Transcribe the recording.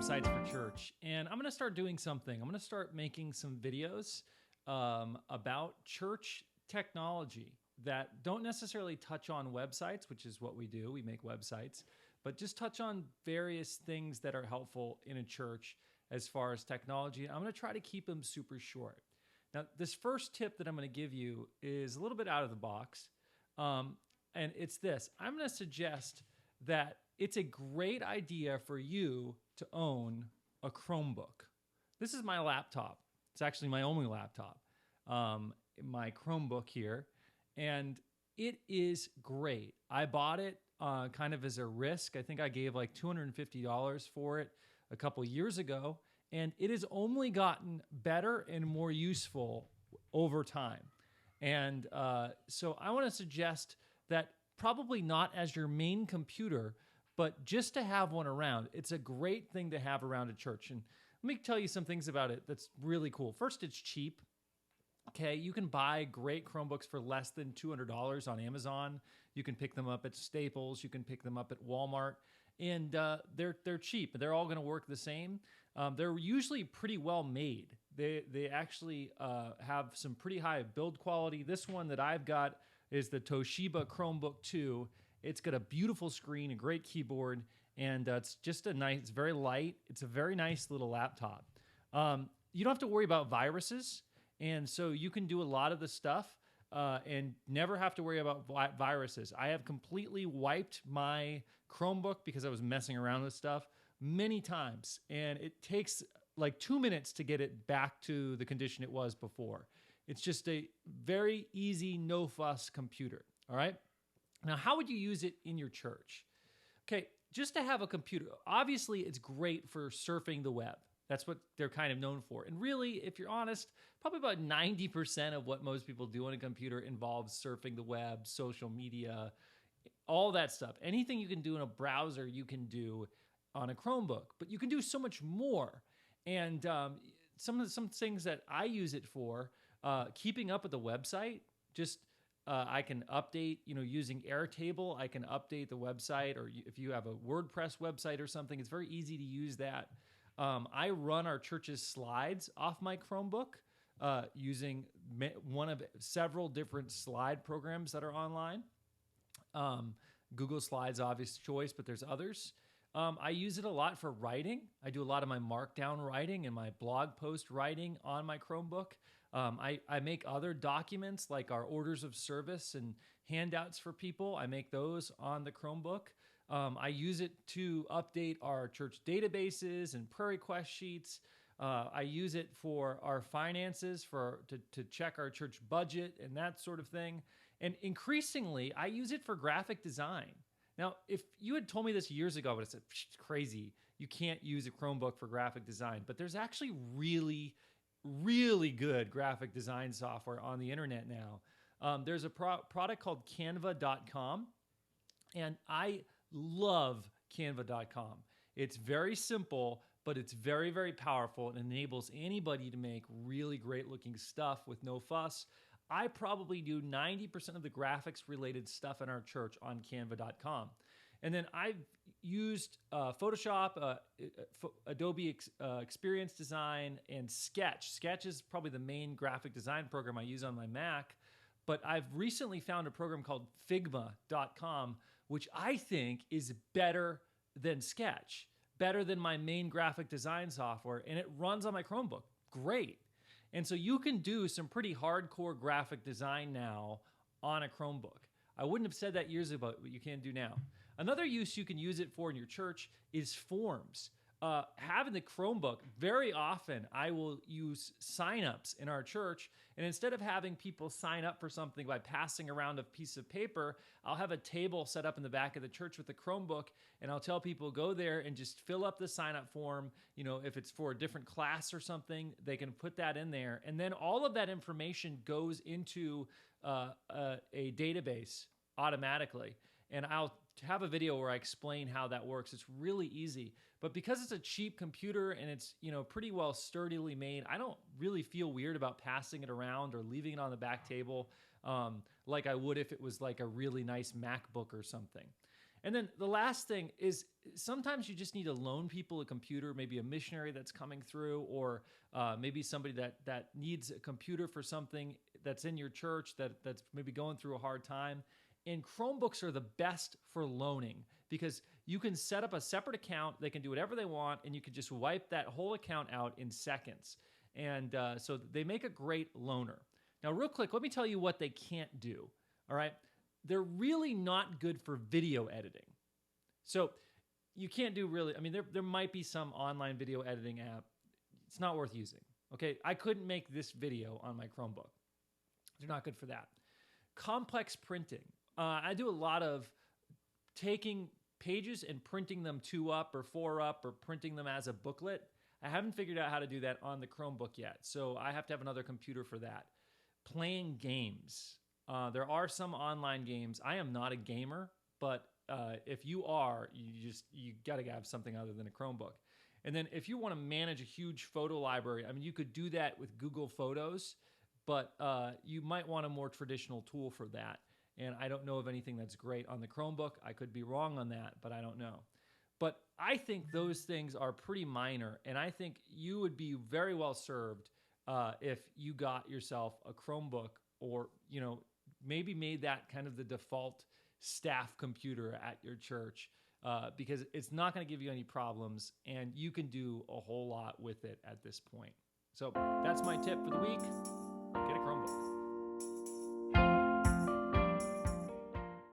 from Sites for Church, and I'm going to start doing something. I'm going to start making some videos about church technology that don't necessarily touch on websites, which is what we do. We make websites, but just touch on various things that are helpful in a church as far as technology. I'm going to try to keep them super short. Now, this first tip that I'm going to give you is a little bit out of the box, and it's this. I'm going to suggest that it's a great idea for you to own a Chromebook. This is my laptop. It's actually my only laptop, my Chromebook here, and it is great. I bought it kind of as a risk. I think I gave like $250 for it a couple years ago, and it has only gotten better and more useful over time. And so I want to suggest that probably not as your main computer, but just to have one around. It's a great thing to have around a church. And let me tell you some things about it that's really cool. First, it's cheap. Okay, you can buy great Chromebooks for less than $200 on Amazon. You can pick them up at Staples. You can pick them up at Walmart. And they're cheap. They're all going to work the same. They're usually pretty well made. They actually have some pretty high build quality. This one that I've got is the Toshiba Chromebook 2. It's got a beautiful screen, a great keyboard, and it's just it's very light. It's a very nice little laptop. You don't have to worry about viruses, and so you can do a lot of the stuff and never have to worry about viruses. I have completely wiped my Chromebook because I was messing around with stuff many times, and it takes like 2 minutes to get it back to the condition it was before. It's just a very easy, no-fuss computer, all right? Now, how would you use it in your church? Okay, just to have a computer. Obviously, it's great for surfing the web. That's what they're kind of known for. And really, if you're honest, probably about 90% of what most people do on a computer involves surfing the web, social media, all that stuff. Anything you can do in a browser, you can do on a Chromebook. But you can do so much more. And some things that I use it for, keeping up with the website, just I can update, using Airtable, I can update the website, or if you have a WordPress website or something, it's very easy to use that. I run our church's slides off my Chromebook using one of several different slide programs that are online. Google Slides, obvious choice, but there's others. I use it a lot for writing. I do a lot of my markdown writing and my blog post writing on my Chromebook. I make other documents like our orders of service and handouts for people. I make those on the Chromebook. I use it to update our church databases and prayer request sheets. I use it for our finances, to check our church budget and that sort of thing. And increasingly, I use it for graphic design. Now, if you had told me this years ago, I would have said, it's crazy. You can't use a Chromebook for graphic design. But there's actually really, really good graphic design software on the internet now. There's a product called canva.com, and I love canva.com. It's very simple, but it's very, very powerful. It enables anybody to make really great looking stuff with no fuss. I probably do 90% of the graphics related stuff in our church on canva.com. And then I've used Photoshop, Adobe Experience Design, and Sketch. Sketch is probably the main graphic design program I use on my Mac. But I've recently found a program called Figma.com, which I think is better than Sketch, better than my main graphic design software, and it runs on my Chromebook. Great. And so you can do some pretty hardcore graphic design now on a Chromebook. I wouldn't have said that years ago, but you can do now. Another use you can use it for in your church is forms. Having the Chromebook, very often I will use signups in our church, and instead of having people sign up for something by passing around a piece of paper, I'll have a table set up in the back of the church with the Chromebook, and I'll tell people go there and just fill up the sign-up form. If it's for a different class or something, they can put that in there, and then all of that information goes into a database automatically. And I'll have a video where I explain how that works. It's really easy. But because it's a cheap computer and it's, pretty well sturdily made, I don't really feel weird about passing it around or leaving it on the back table like I would if it was like a really nice MacBook or something. And then the last thing is sometimes you just need to loan people a computer, maybe a missionary that's coming through, or maybe somebody that needs a computer for something that's in your church that's maybe going through a hard time. And Chromebooks are the best for loaning because you can set up a separate account. They can do whatever they want, and you can just wipe that whole account out in seconds. And so they make a great loaner. Now, real quick, let me tell you what they can't do, all right? They're really not good for video editing. So you can't do really, I mean, there might be some online video editing app. It's not worth using, okay? I couldn't make this video on my Chromebook. They're not good for that. Complex printing. I do a lot of taking pages and printing them 2-up or 4-up or printing them as a booklet. I haven't figured out how to do that on the Chromebook yet, so I have to have another computer for that. Playing games. There are some online games. I am not a gamer, but if you are, you got to have something other than a Chromebook. And then if you want to manage a huge photo library, I mean, you could do that with Google Photos, but you might want a more traditional tool for that. And I don't know of anything that's great on the Chromebook. I could be wrong on that, but I don't know. But I think those things are pretty minor, and I think you would be very well served if you got yourself a Chromebook, or maybe made that kind of the default staff computer at your church, because it's not going to give you any problems, and you can do a whole lot with it at this point. So that's my tip for the week. Get a Chromebook.